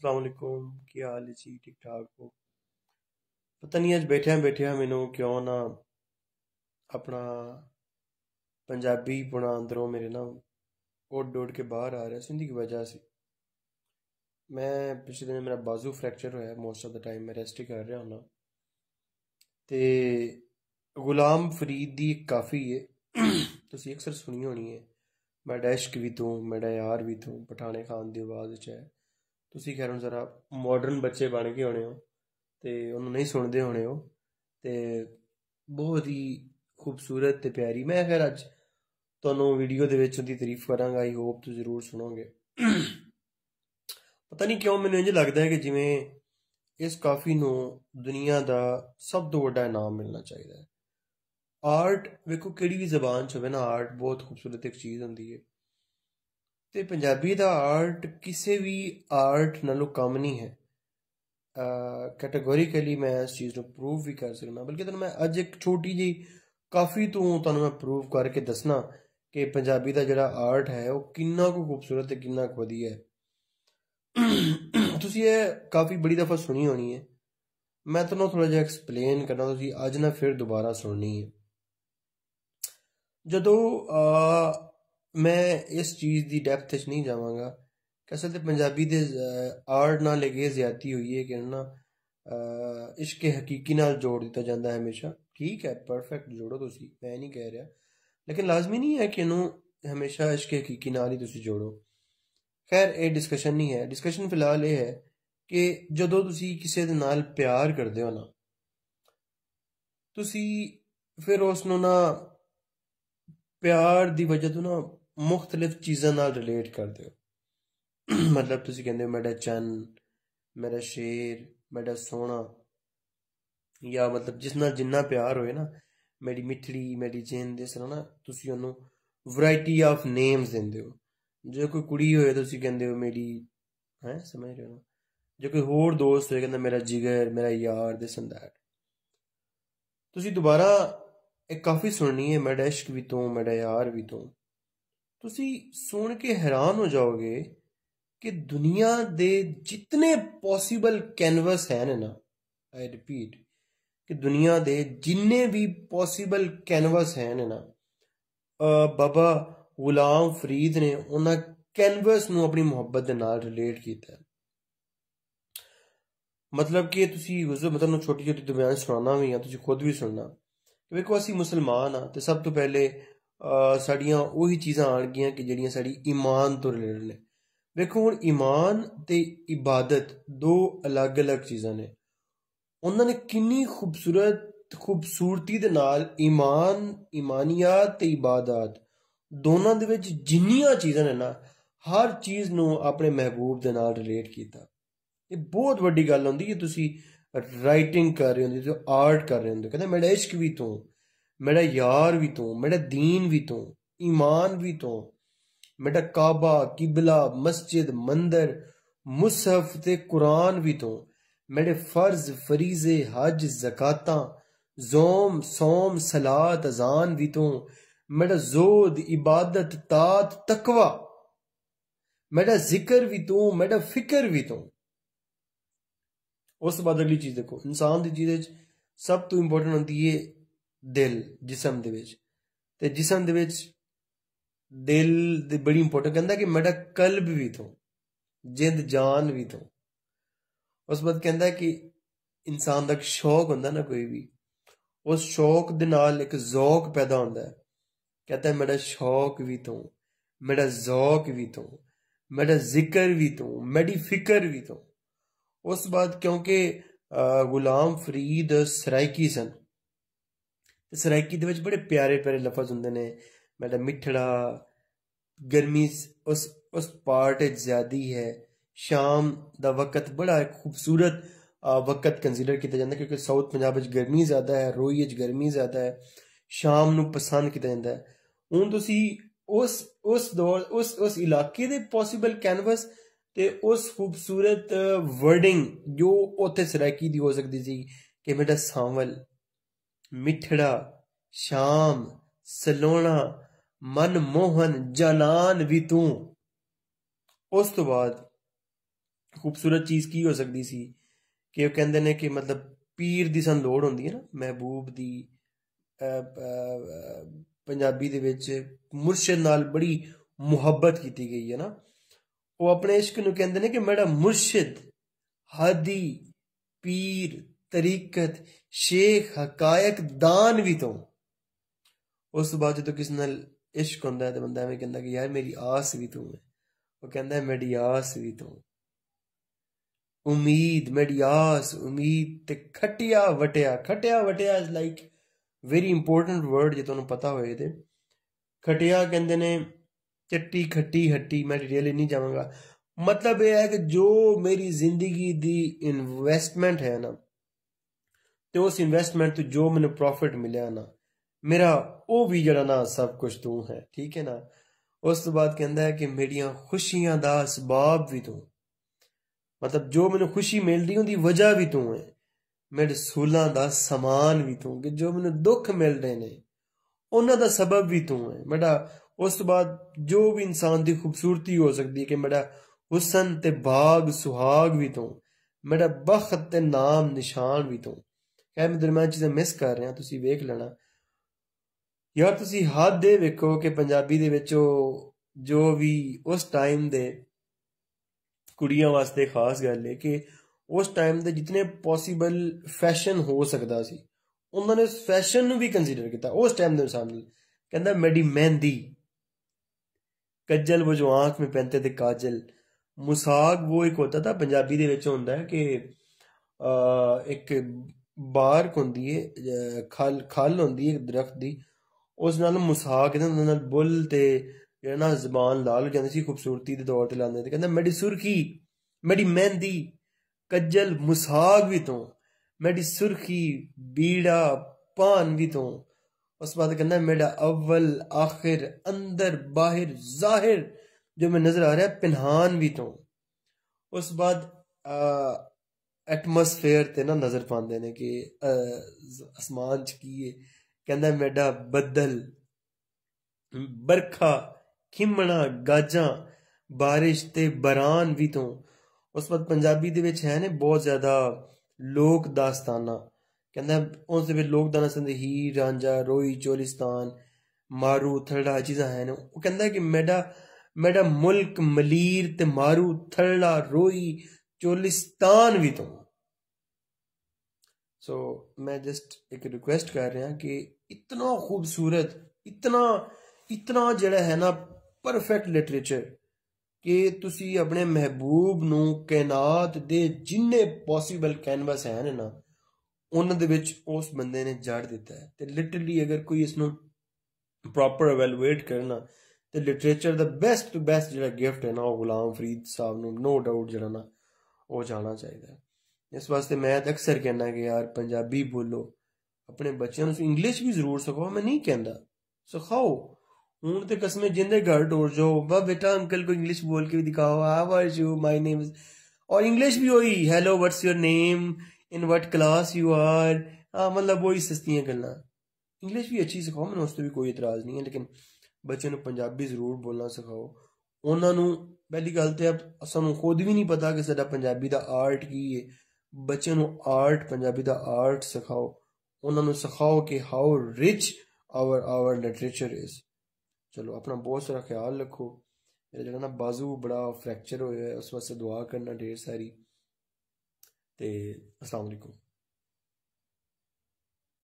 अस्सलाम वालेकुम की हाल है जी ठीक ठाक हो। पता नहीं अज बैठिया मैनू क्यों ना अपना पंजाबी पुना अंदरों मेरे ना उड़ उड़ के बाहर आ रहा है सिंधी की वजह से। मैं पिछले दिन मेरा बाजू फ्रैक्चर होया, मोस्ट ऑफ द टाइम मैं रेस्ट ही कर रहा हूँ। ते गुलाम फरीद दी एक काफ़ी है तुसी अक्सर सुनी होनी है। मैं इश्क भी तूं मेरा यार भी तूं पठाने खान दी आवाज़ च है। तुसी खैर जरा मॉडर्न बच्चे बन गए होने हो ते उन्होंने नहीं सुनते होने हो। ते बहुत ही खूबसूरत ते प्यारी मैं खैर अज ਤੁਹਾਨੂੰ ਵੀਡੀਓ ਦੇ ਵਿੱਚ ਉਹਦੀ ਤਾਰੀਫ ਕਰਾਂਗਾ। ਆਈ ਹੋਪ ਤੁਸੀਂ ਜ਼ਰੂਰ ਸੁਣੋਗੇ। ਪਤਾ ਨਹੀਂ ਕਿਉਂ ਮੈਨੂੰ ਇੰਜ ਲੱਗਦਾ ਹੈ ਕਿ ਜਿਵੇਂ ਇਸ ਕਾਫੀ ਨੂੰ ਦੁਨੀਆ ਦਾ ਸਭ ਤੋਂ ਵੱਡਾ ਇਨਾਮ ਮਿਲਣਾ ਚਾਹੀਦਾ ਹੈ। ਆਰਟ ਵੇਖੋ ਕਿਹੜੀ ਵੀ ਜ਼ਬਾਨ 'ਚ ਹੋਵੇ ਨਾ, ਆਰਟ ਬਹੁਤ ਖੂਬਸੂਰਤ ਇੱਕ ਚੀਜ਼ ਹੁੰਦੀ ਹੈ ਤੇ ਪੰਜਾਬੀ ਦਾ ਆਰਟ ਕਿਸੇ ਵੀ ਆਰਟ ਨਾਲੋਂ ਕਮ ਨਹੀਂ ਹੈ। कैटेगोरिकली मैं इस चीज़ को प्रूव भी कर सकना, बल्कि तो मैं अज एक छोटी जी काफ़ी तो मैं प्रूव करके दसना कि पंजाबी का जोड़ा आर्ट है वो कितना को खूबसूरत है, कितना को वधिया है। तुसी ये काफ़ी बड़ी दफ़ा सुनी होनी है, मैं तुम्हें थोड़ा जिहा एक्सप्लेन करना, तुसी अज ना फिर दोबारा सुननी है। जदों मैं इस चीज़ की डेप्थ च नहीं जावांगा कि असल पंजाबी दे आर्ट नाल एक ज्यादती हुई है कि ना इश्क हकीकी नाल जोड़ दिता जाता है हमेशा। ठीक है, परफेक्ट जोड़ो तुसी, मैं नहीं कह रहा, लेकिन लाजमी नहीं है कि इन्हू हमेशा इश्क हकीकी नाल ही तुसी जोड़ो। खैर ये डिस्कशन नहीं है। डिस्कशन फिलहाल ये है कि जदों तुसी किसी दे नाल प्यार करते हो ना, तुसी फिर उसनों ना प्यार दी वजह तो ना मुख्तलिफ चीज़ों नाल रिलेट करते हो। मतलब तुसी कहते हो मेरा चन, मेरा शेर, मेरा सोना, या मतलब जिस नाल जिन्ना प्यार होए ना, मेरी मिठड़ी, मेरी जिंद, इस तरह ना तुसी उन्होंने वैरायटी ऑफ नेम्स देंदे हो। जो कोई कुड़ी होए तुसी कहते हो मेरी, है समझ रहे हो ना। जो कोई होर दोस्त होए कहता मेरा जिगर, मेरा यार, दिस एंड दैट। तुसी दोबारा एक काफ़ी सुननी है, मेरा इश्क भी तू मेरा यार भी तू। तुसी सुन के हैरान हो जाओगे कि दुनिया दे जितने पॉसिबल कैनवस हैं ना, आई रिपीट कि दुनिया दे जिन्ने भी पॉसिबल कैनवस हैं ना, बाबा गुलाम फरीद ने उन्हें कैनवस नू अपनी मुहब्बत दे नाल रिलेट किया। मतलब कि तुसी मतलब छोटी छोटी तो बयान सुनाना भी, तुसी खुद भी सुनना। वेखो असी मुसलमान हाँ, तो सब तो पहले साड़ियाँ उही चीज़ां आनगियां कि जिहड़ियां साड़ी ईमान तो रिलेटेड ने। वेखो हुण ईमान ते इबादत दो अलग अलग चीज़ां ने। उन्होंने किन्नी खूबसूरती दे नाल ईमान, ईमानियात ते इबादत दोनों दे विच जिन्नियां चीज़ां ने ना, हर चीज़ नू अपने महबूब दे नाल रिलेट कीता। ये बहुत वड्डी गल हुंदी है। तुसी राइटिंग कर रहे होंदे, आर्ट कर रहे होंदे, कहंदे मेरा इश्क भी तू, मेरा यार भी तू, मेरा दीन भी तू, ईमान भी तू, मेरा काबा, किबला, मस्जिद, मंदिर, मुसहफ ते कुरान भी तू, मेरे फर्ज, फरीजे, हज, ज़कातां, ज़ोम, सोम, सलात, अजान भी तू, मेरा जोद, इबादत, तात, तकवा, मेरा जिक्र भी तू, मेरा फिक्र भी तू। उस बाद अगली चीज़ देखो, इंसान की चीज़ सब तो इंपोर्टेंट होती है दिल, जिसम दे विच, ते जिसम दे विच दिल दे बड़ी इंपोर्टेंट। कहता कि मेरा कल्ब भी तो, जिंद जान भी तो। उस बाद कहता कि इंसान का शौक होंदा ना कोई भी, उस शौक दे नाल एक ज़ौक पैदा होंदा है। कहता है मेरा शौक भी तो, मेरा ज़ौक भी तो, मेरा जिक्र भी तो, मेरी फिक्र भी तो। उस बाद क्योंकि गुलाम फरीद सराइकी सन, सराइकी दे विच बड़े प्यारे प्यारे लफज होंदे ने। मेरा मिठड़ा, गर्मी उस पार्ट ज्यादा है, शाम दा वक्त बड़ा खूबसूरत वक्त कंसीडर किया जाता है, क्योंकि साउथ पंजाब गर्मी ज्यादा है, रोई गर्मी ज्यादा है, शाम नू पसंद किया जाता है। हुण तुसी उस दौर उस इलाके दे पॉसिबल कैनवस ते उस खूबसूरत वर्डिंग जो उत्थे सराइकी दी हो सकती सी कि मेरा सांवल, मिठड़ा, शाम, सलोना, मनमोहन, जानान भी तू। उस तो बाद खूबसूरत चीज़ की हो सकती सी कि वो कहते ने कि मतलब पीर ਦੀ ਸਾਨੂੰ ਲੋੜ ਹੁੰਦੀ ਹੈ ਨਾ ਮਹਿਬੂਬ ਦੀ ਪੰਜਾਬੀ ਦੇ ਵਿੱਚ ਮੁਰਸ਼ਿਦ ਨਾਲ ਬੜੀ ਮੁਹੱਬਤ ਕੀਤੀ ਗਈ ਹੈ ਨਾ ਉਹ ਆਪਣੇ ਇਸ਼ਕ ਨੂੰ ਕਹਿੰਦੇ ਨੇ ਕਿ ਮੇਰਾ ਮੁਰਸ਼ਿਦ ਹਾਦੀ ਪੀਰ ਤਰੀਕਤ ਸ਼ੇਖ ਹਕਾਇਕ ਦਾਨ ਵੀ ਤੋਂ ਉਸ ਤੋਂ ਬਾਅਦ ਜਦੋਂ ਕਿਸੇ ਨਾਲ ਇਸ਼ਕ ਹੁੰਦਾ ਹੈ ਤੇ ਬੰਦਾ ਐਵੇਂ ਕਹਿੰਦਾ ਕਿ ਯਾਰ ਮੇਰੀ ਆਸ ਵੀ ਤੂੰ ਹੈ ਉਹ ਕਹਿੰਦਾ ਮੇਰੀ ਆਸ ਵੀ ਤੂੰ उम्मीद मेरी आस उम्मीद ते खटिया वटिया is like very important word जो तुहानू पता होए ते खटिया कहंदे ने चट्टी खट्टी हट्टी मैं डिटेल नहीं जावांगा मतलब यह है कि जो मेरी जिंदगी दी इन्वेस्टमेंट है ना ते उस इन्वेस्टमेंट तो जो मैंने प्रॉफिट मिले ना मेरा वो भी जड़ा ना सब कुछ तू है ठीक है ना उस तो बाद कहंदा है कि मेरियां खुशियां दा असबाब भी तू मतलब जो मैंने खुशी मिल रही उनकी वजह भी तू है मेरे रसूलों का समान भी तू कि जो मैंने दुख मिल रहे ने उन्हों का सबब भी तू है मेरा उस तो बाद जो भी इंसान की खूबसूरती हो सकती है कि मेरा हुसन ते बाग सुहाग भी तू मेरा बख्त ते नाम निशान भी तू खैर मैं दरम्यान चीज़ें मिस कर रहा तुसी वेख लेना यार तुसी हद दे वेखो कि पंजाबी दे विचों जो भी उस टाइम दे कुड़ियां वास्ते खास गल है कि उस टाइम दे जितने पॉसिबल फैशन हो सकता सी उन्होंने उस फैशन भी कंसीडर किया उस टाइम के हिसाब कहता मेरी मेहंदी कज्जल वो जो आंख में पहनते थे काजल मुसाग वो एक होता था पंजाबी दे विच होंदा है कि एक बारक होंदी है खल होंदी है दरख्त दी उस नाल मुसाग कहते बुल ते जेड़ा ना जबान लाल हो जाती सी खूबसूरती के तौर पर लाते थे कहता मेरी सुर्खी मेरी मेहंदी कज्जल मुसाग भी तो मेरी सुर्खी बीड़ा पान भी तो उस बाद कहना मेरा अव्वल आखिर अंदर बाहर जाहिर जो मैं नजर आ रहा है पिनहान भी तो उस बाद एटमोसफेयर ते ना नजर पाते ने कि आसमान च की है कहना मेरा बदल बरखा खिमना गाजा बारिश ते बरान भी तो उस वक्त पंजाबी दे विच है ने बहुत ज्यादा लोक दास्ताना कहंदा उस दे विच लोक दास्तान हीर रांझा रोई चोलिस्तान मारू थड़ा चीज़ां हैं वो कहंदा कि मेरा मुल्क मलीर ते मारू थड़ा रोई चोलिस्तान भी तो सो मैं जस्ट एक रिक्वेस्ट कर रहा कि इतना खूबसूरत इतना जड़ा है ना परफेक्ट लिटरेचर कि तुसी अपने महबूब नू कायनात दे जिन्ने पॉसिबल कैनवस हैं ना उन्हां दे विच उस बंदे ने जड़ दिता है ते लिटरली अगर कोई इसनू प्रॉपर एवेलुएट करना ते लिटरेचर दा बेस्ट टू बेस्ट जड़ा गिफ्ट है ना वो गुलाम फरीद साहब नू नो डाउट जड़ा ना वो जाना चाहिए इस वास्ते मैं अक्सर कहना कि यार पंजाबी बोलो अपने बच्चों नू इंग्लिश भी जरूर सिखाओ मैं नहीं कहता सिखाओ हूं तो कसमें जिंदे घर टोर जाओ वाह बेटा अंकल को इंग्लिश बोल के भी दिखाओ how are you my name is और इंग्लिश भी वही hello what's your name in what class you are हाँ मतलब वही सस्तियां गल्लां इंग्लिश भी अच्छी सिखाओ मैंने उस पर भी कोई इतराज़ नहीं है लेकिन बच्चों को पंजाबी जरूर बोलना सिखाओ उन्होंने पहली गल तो अब सानू खुद भी नहीं पता कि साडा पंजाबी दा आर्ट की है बच्चों को आर्ट पंजाबी दा आर्ट सिखाओ उन्होंने सिखाओ कि how rich our literature is चलो अपना बहुत सारा ख्याल रखो मेरा जो ना बाजू बड़ा फ्रैक्चर होया है उस वास्ते दुआ करना ढेर सारी ते अस्सलाम वालेकुम।